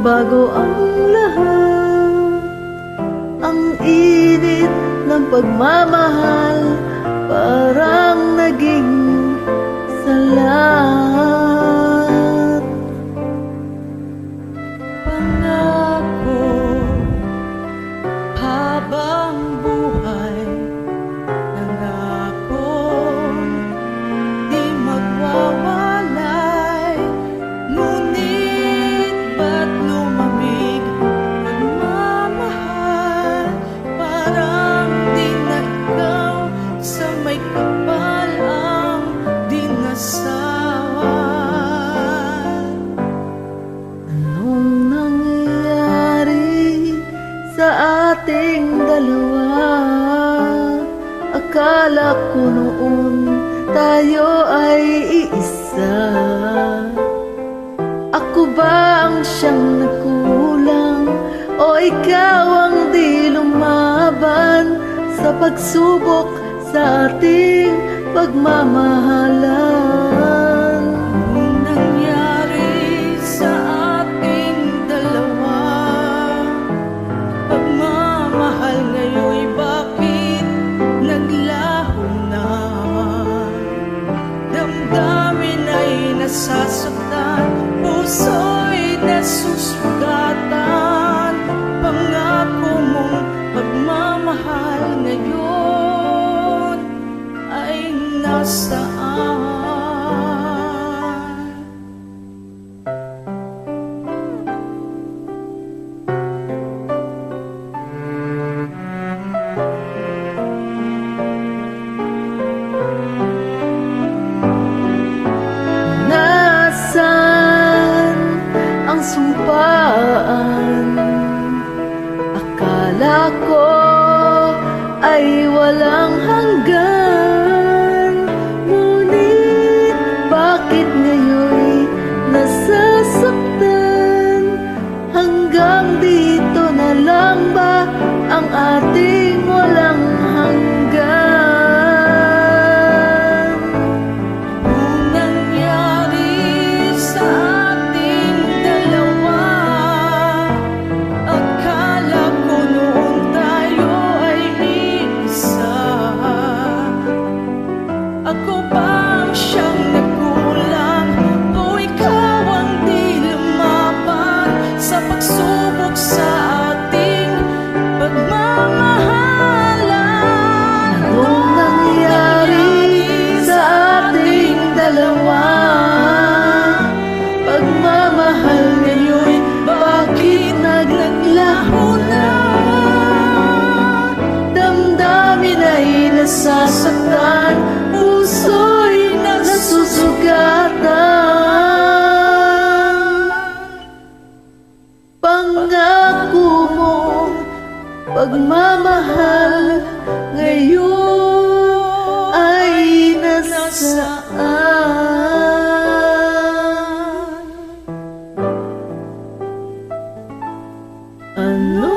nagbago ang lahat. Ang init ng pagmamahal parang naging salat. Pangako habang buhay, nangako di magwawalay. Ngunit ba't lumamig pagmamahal? Parang di na ikaw sa may kapal ang dinasawa. Anong nangyari sa ating dalawa? Akala ko noon tayo ay iisa. Ako ba ang siyang nagkulang, o ikaw ang di lumaban sa pagsubok sa ating pagmamahalan? Anong nangyari sa ating dalawa? Pagmamahal ngayon'y bakit naglaho na? Damdamin ay nasasaktan, puso'y nasusugatan. Pangako mong pagmamahal ngayon ay nasaan? Nasaan ang sumpaan? Akala ko ay walang hanggan. Ngunit bakit ngayon nasasaktan? Hanggang dito na lang ba ang ating walang hanggan? Anong nangyari sa ating dalawa? Akala ko noon tayo ay iisa. Ako ba ang siyang nagkulang, o ikaw ang di lumaban sa pagsubok sa ating pagmamahalan? Anong nangyari sa ating dalawa? Pagmamahal ngayon'y bakit naglaho na? Damdamin ay nasasaktan, puso'y nasusugatan. Pangako mo pagmamahal ngayon ay nasaan? Ano